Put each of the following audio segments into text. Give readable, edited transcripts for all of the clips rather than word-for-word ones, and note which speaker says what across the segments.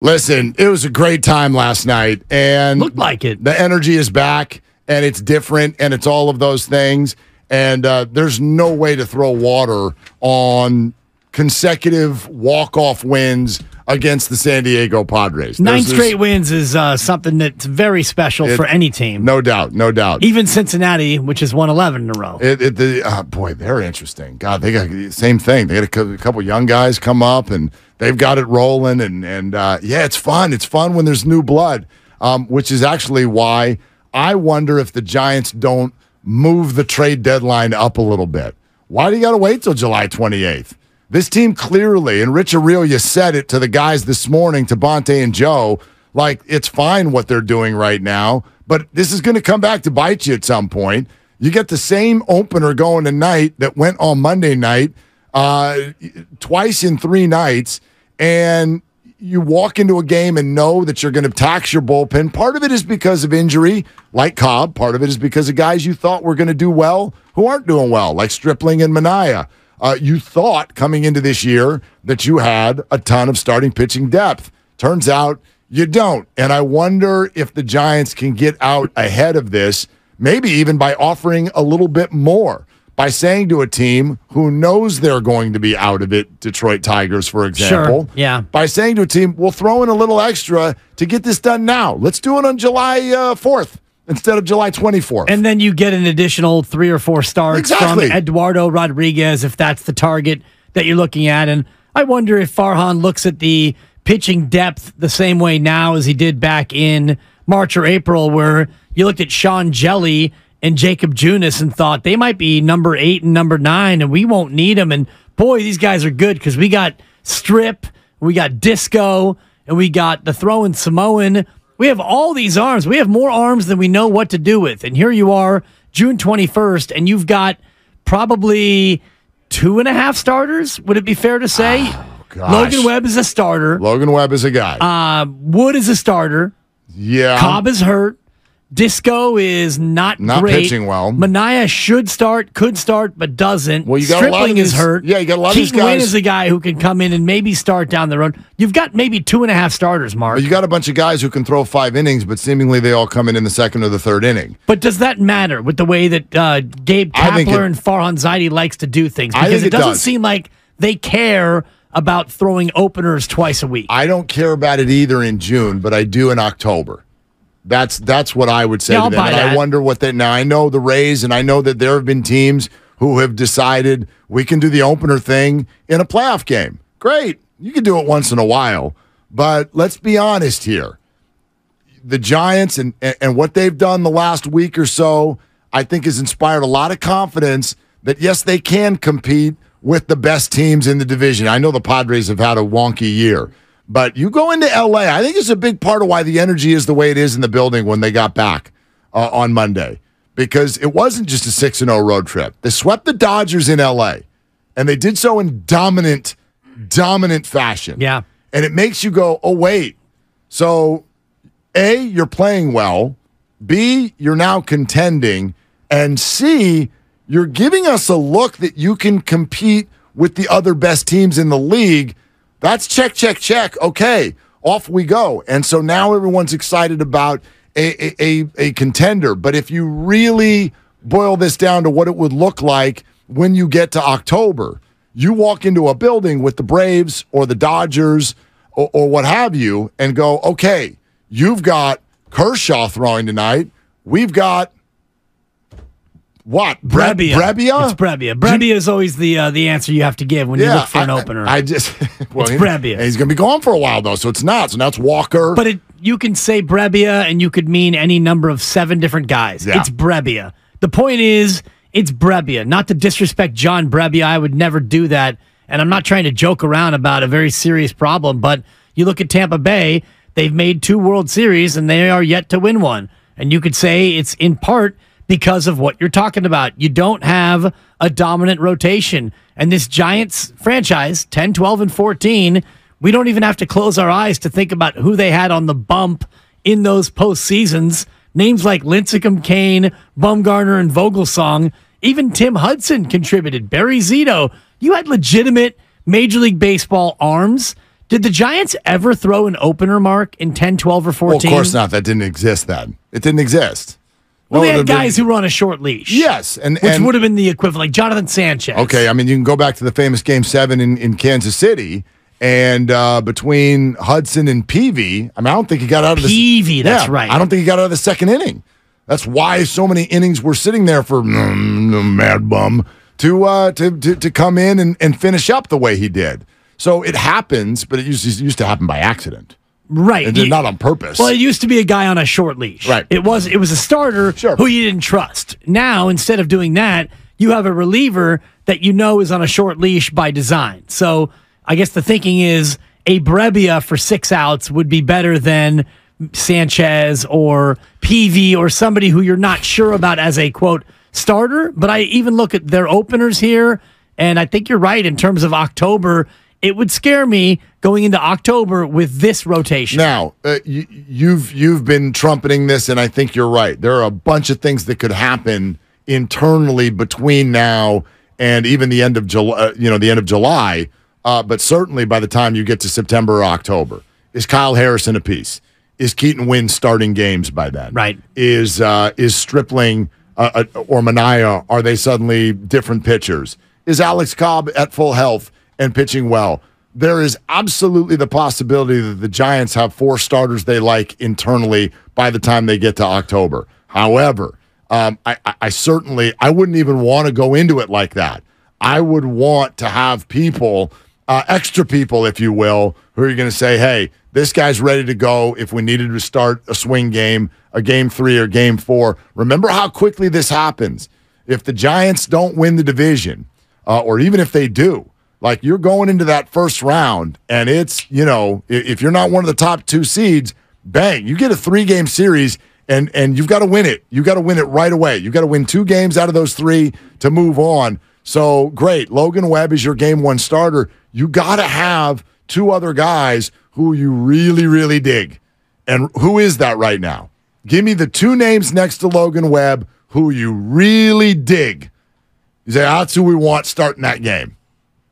Speaker 1: Listen, it was a great time last night, and
Speaker 2: Looked like it.
Speaker 1: The energy is back, and it's different, and it's all of those things. And there's no way to throw water on consecutive walk-off wins against the San Diego Padres.
Speaker 2: Nine straight wins is something that's very special for any team.
Speaker 1: No doubt, no doubt.
Speaker 2: Even Cincinnati, which has won 11 in a row.
Speaker 1: Boy, they're interesting. God, they got the same thing. They got a couple young guys come up, and they've got it rolling. And yeah, it's fun. It's fun when there's new blood, which is actually why I wonder if the Giants don't move the trade deadline up a little bit. Why do you got to wait till July 28th? This team clearly, and Rich Aurelio said it to the guys this morning, to Bonte and Joe, like, it's fine what they're doing right now, but this is going to come back to bite you at some point. You get the same opener going tonight that went on Monday night, twice in 3 nights, and you walk into a game and know that you're going to tax your bullpen. Part of it is because of injury, like Cobb. Part of it is because of guys you thought were going to do well who aren't doing well, like Stripling and Minaya. You thought coming into this year that you had a ton of starting pitching depth. Turns out you don't. And I wonder if the Giants can get out ahead of this, maybe even by offering a little bit more, by saying to a team who knows they're going to be out of it, Detroit Tigers, for example.
Speaker 2: Sure, yeah.
Speaker 1: By saying to a team, we'll throw in a little extra to get this done now. Let's do it on July 4th. Instead of July 24th.
Speaker 2: And then you get an additional 3 or 4 starts from Eduardo Rodriguez, if that's the target that you're looking at. And I wonder if Farhan looks at the pitching depth the same way now as he did back in March or April, where you looked at Sean Jelly and Jacob Junis and thought they might be number 8 and number 9, and we won't need them. And boy, these guys are good because we got Strip, we got Disco, and we got the throwing Samoan. We have all these arms. We have more arms than we know what to do with. And here you are, June 21st, and you've got probably 2.5 starters. Would it be fair to say?
Speaker 1: Oh, gosh.
Speaker 2: Logan Webb is a starter.
Speaker 1: Logan Webb is a guy.
Speaker 2: Wood is a starter.
Speaker 1: Yeah.
Speaker 2: Cobb is hurt. Disco is not great.
Speaker 1: Pitching well.
Speaker 2: Minaya should start, could start, but doesn't.
Speaker 1: Well, you got
Speaker 2: Stripling
Speaker 1: a lot of these,
Speaker 2: is hurt.
Speaker 1: Yeah, you got a lot of these
Speaker 2: Keaton
Speaker 1: guys.
Speaker 2: Wynn is a guy who can come in and maybe start down the road. You've got maybe 2.5 starters, Mark.
Speaker 1: Well, you got a bunch of guys who can throw 5 innings, but seemingly they all come in the 2nd or the 3rd inning.
Speaker 2: But does that matter with the way that Gabe Kapler and Farhan Zaidi likes to do things? Because it doesn't seem like they care about throwing openers twice a week.
Speaker 1: I don't care about it either in June, but I do in October. That's what I would say to them. And I wonder what that. Now, I know the Rays, and I know that there have been teams who have decided we can do the opener thing in a playoff game. Great. You can do it once in a while. But let's be honest here. The Giants and what they've done the last week or so, I think has inspired a lot of confidence that, yes, they can compete with the best teams in the division. I know the Padres have had a wonky year. But you go into L.A., I think it's a big part of why the energy is the way it is in the building when they got back on Monday. Because it wasn't just a 6-0 road trip. They swept the Dodgers in L.A., and they did so in dominant fashion.
Speaker 2: Yeah.
Speaker 1: And it makes you go, oh, wait. So, A, you're playing well. B, you're now contending. And C, you're giving us a look that you can compete with the other best teams in the league. That's check. Okay, off we go. And so now everyone's excited about a contender. But if you really boil this down to what it would look like when you get to October, you walk into a building with the Braves or the Dodgers or what have you and go, okay, you've got Kershaw throwing tonight. We've got what?
Speaker 2: Brebbia.
Speaker 1: Brebbia?
Speaker 2: It's Brebbia. Brebbia is always the answer you have to give when you look for an opener.
Speaker 1: It's
Speaker 2: Brebbia.
Speaker 1: He's going to be gone for a while, though, so it's not. So now it's Walker.
Speaker 2: But you can say Brebbia, and you could mean any number of 7 different guys.
Speaker 1: Yeah.
Speaker 2: It's Brebbia. The point is, it's Brebbia. Not to disrespect John Brebbia. I would never do that. And I'm not trying to joke around about a very serious problem, but you look at Tampa Bay, they've made 2 World Series, and they are yet to win one. And you could say it's in part because of what you're talking about. You don't have a dominant rotation. And this Giants franchise, 10, 12, and 14, we don't even have to close our eyes to think about who they had on the bump in those postseasons. Names like Lincecum, Kane, Bumgarner, and Vogelsong. Even Tim Hudson contributed. Barry Zito. You had legitimate Major League Baseball arms Did the Giants ever throw an opener, Mark, in 10, 12, or 14?
Speaker 1: Well, of course not. That didn't exist then. It didn't exist.
Speaker 2: Well, they had guys who were on a short leash.
Speaker 1: Yes.
Speaker 2: Which would have been the equivalent, like Jonathan Sanchez.
Speaker 1: Okay, I mean, you can go back to the famous Game 7 in Kansas City, and between Hudson and Peavy, I mean, I don't think he got out of the...
Speaker 2: Peavy, that's right.
Speaker 1: I don't think he got out of the second inning. That's why so many innings were sitting there for Mad Bum to come in and finish up the way he did. So it happens, but it used to happen by accident.
Speaker 2: Right.
Speaker 1: And not on purpose.
Speaker 2: Well, it used to be a guy on a short leash.
Speaker 1: Right.
Speaker 2: It was a starter who you didn't trust. Now, instead of doing that, you have a reliever that you know is on a short leash by design. So I guess the thinking is a Brebbia for 6 outs would be better than Sanchez or Peavy or somebody who you're not sure about as a, quote, starter. But I even look at their openers here, and I think you're right in terms of October. It would scare me going into October with this rotation.
Speaker 1: Now, you've been trumpeting this, and I think you're right. There are a bunch of things that could happen internally between now and even the end of July. But certainly by the time you get to September or October, is Kyle Harrison a piece? Is Keaton Wynn starting games by then?
Speaker 2: Right.
Speaker 1: Is Stripling or Manaea, are they suddenly different pitchers? Is Alex Cobb at full health and pitching well? There is absolutely the possibility that the Giants have 4 starters they like internally by the time they get to October. However, I wouldn't even want to go into it like that. I would want to have people, extra people, if you will, who are going to say, hey, this guy's ready to go if we needed to start a swing game, a game 3 or game 4. Remember how quickly this happens. If the Giants don't win the division, or even if they do, like you're going into that first round, and it's, if you're not one of the top 2 seeds, bang, you get a 3-game series, and you've got to win it. You've got to win it right away. You've got to win 2 games out of those 3 to move on. So great, Logan Webb is your game 1 starter. You got to have 2 other guys who you really, really dig. And who is that right now? Give me the 2 names next to Logan Webb who you really dig. You say, that's who we want starting that game.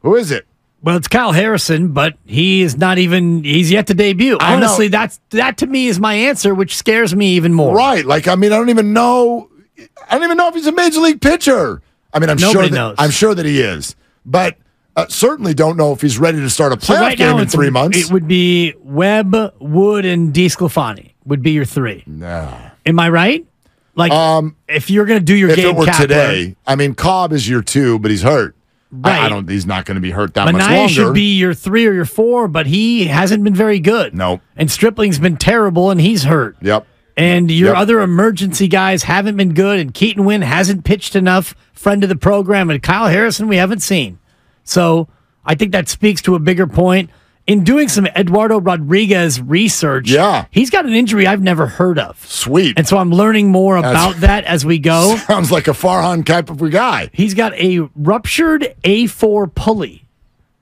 Speaker 1: Who is it?
Speaker 2: Well, it's Kyle Harrison, but he's yet to debut. Honestly, that to me is my answer, which scares me even more.
Speaker 1: Right. Like, I mean, I don't even know if he's a major league pitcher. I mean, I'm sure that he is. But certainly don't know if he's ready to start a playoff game in 3 months.
Speaker 2: It would be Webb, Wood, and DeSclafani would be your 3.
Speaker 1: No.
Speaker 2: Am I right? Like, if you're going to do your game,
Speaker 1: if it were today, I mean, Cobb is your 2, but he's hurt.
Speaker 2: Right.
Speaker 1: He's not going to be hurt that much
Speaker 2: Manaea
Speaker 1: longer.
Speaker 2: should be your 3 or your 4, but he hasn't been very good.
Speaker 1: Nope.
Speaker 2: And Stripling's been terrible, and he's hurt.
Speaker 1: Yep.
Speaker 2: And your other emergency guys haven't been good, and Keaton Wynn hasn't pitched enough, friend of the program, and Kyle Harrison we haven't seen. So I think that speaks to a bigger point. In doing some Eduardo Rodriguez research, he's got an injury I've never heard of.
Speaker 1: Sweet.
Speaker 2: And so I'm learning more about that as we go.
Speaker 1: Sounds like a Farhan type of a guy.
Speaker 2: He's got a ruptured A4 pulley.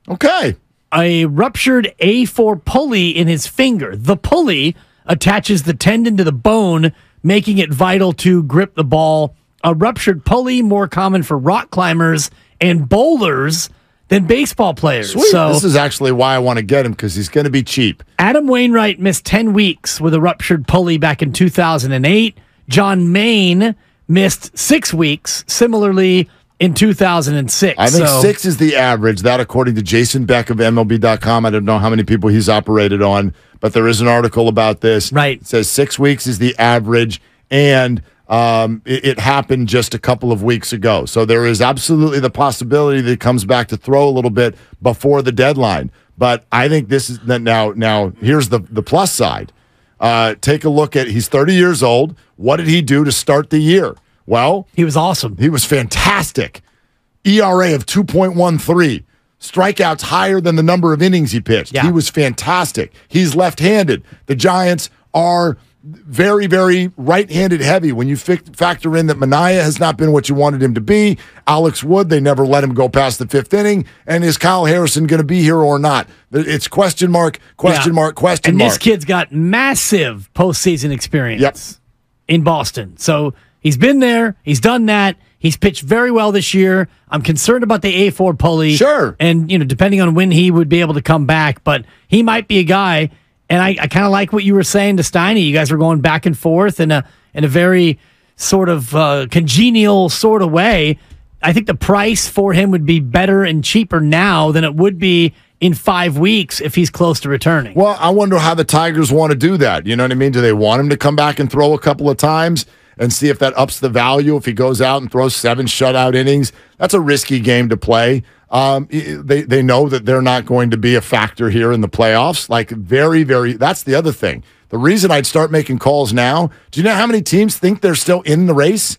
Speaker 1: Okay.
Speaker 2: A ruptured A4 pulley in his finger. The pulley attaches the tendon to the bone, making it vital to grip the ball. A ruptured pulley, more common for rock climbers and bowlers than baseball players.
Speaker 1: Sweet. So, this is actually why I want to get him, because he's going to be cheap.
Speaker 2: Adam Wainwright missed 10 weeks with a ruptured pulley back in 2008. John Maine missed 6 weeks, similarly in 2006.
Speaker 1: I think 6 is the average. That, according to Jason Beck of MLB.com. I don't know how many people he's operated on, but there is an article about this.
Speaker 2: Right.
Speaker 1: It says 6 weeks is the average, and it happened just a couple of weeks ago. So there is absolutely the possibility that he comes back to throw a little bit before the deadline. But I think this is now here's the plus side. Take a look at, he's 30 years old. What did he do to start the year? Well,
Speaker 2: he was awesome.
Speaker 1: He was fantastic. ERA of 2.13. Strikeouts higher than the number of innings he pitched. Yeah. He was fantastic. He's left-handed. The Giants are very, very right-handed heavy. When you factor in that Manaea has not been what you wanted him to be, Alex Wood, they never let him go past the 5th inning, and is Kyle Harrison going to be here or not? It's question mark. And
Speaker 2: this kid's got massive postseason experience in Boston. So he's been there. He's done that. He's pitched very well this year. I'm concerned about the A4 pulley.
Speaker 1: Sure.
Speaker 2: And, depending on when he would be able to come back, but he might be a guy. And I kind of like what you were saying to Steiny. You guys were going back and forth in a very sort of congenial sort of way. I think the price for him would be better and cheaper now than it would be in 5 weeks if he's close to returning.
Speaker 1: Well, I wonder how the Tigers want to do that. You know what I mean? Do they want him to come back and throw a couple of times and see if that ups the value if he goes out and throws 7 shutout innings? That's a risky game to play. They know that they're not going to be a factor here in the playoffs. Like, very, very, that's the other thing. The reason I'd start making calls now, do you know how many teams think they're still in the race?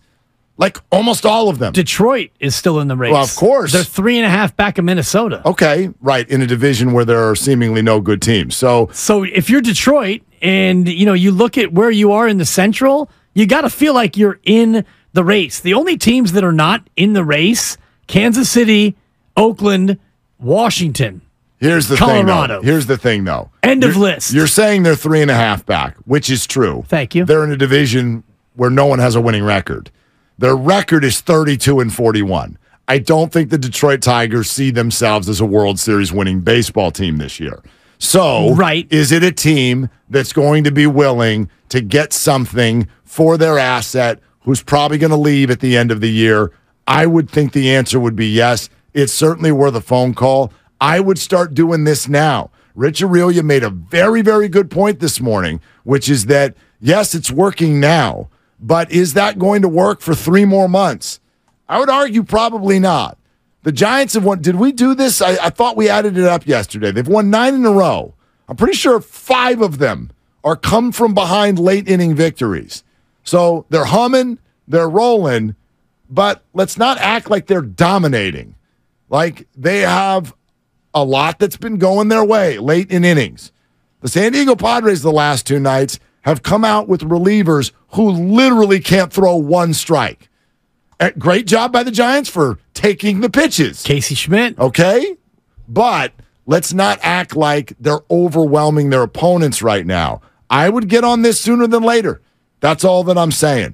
Speaker 1: Like, almost all of them.
Speaker 2: Detroit is still in the race.
Speaker 1: Well, of course.
Speaker 2: They're 3.5 back of Minnesota.
Speaker 1: Okay, right, in a division where there are seemingly no good teams. So
Speaker 2: if you're Detroit and, you look at where you are in the Central, you got to feel like you're in the race. The only teams that are not in the race, Kansas City, Oakland, Washington,
Speaker 1: Here's the
Speaker 2: Colorado.
Speaker 1: Here's the thing, though.
Speaker 2: End of list.
Speaker 1: You're saying they're 3.5 back, which is true.
Speaker 2: Thank you.
Speaker 1: They're in a division where no one has a winning record. Their record is 32-41. I don't think the Detroit Tigers see themselves as a World Series winning baseball team this year. So, is it a team that's going to be willing to get something for their asset who's probably going to leave at the end of the year? I would think the answer would be yes. It's certainly worth a phone call. I would start doing this now. Rich Aurelia made a very, very good point this morning, which is that, yes, it's working now, but is that going to work for 3 more months? I would argue probably not. The Giants have won. Did we do this? I thought we added it up yesterday. They've won 9 in a row. I'm pretty sure 5 of them are come from behind late inning victories. So they're humming, they're rolling, but let's not act like they're dominating. Like, they have a lot that's been going their way late in innings. The San Diego Padres the last 2 nights have come out with relievers who literally can't throw 1 strike. Great job by the Giants for taking the pitches.
Speaker 2: Casey Schmidt.
Speaker 1: Okay? But let's not act like they're overwhelming their opponents right now. I would get on this sooner than later. That's all that I'm saying.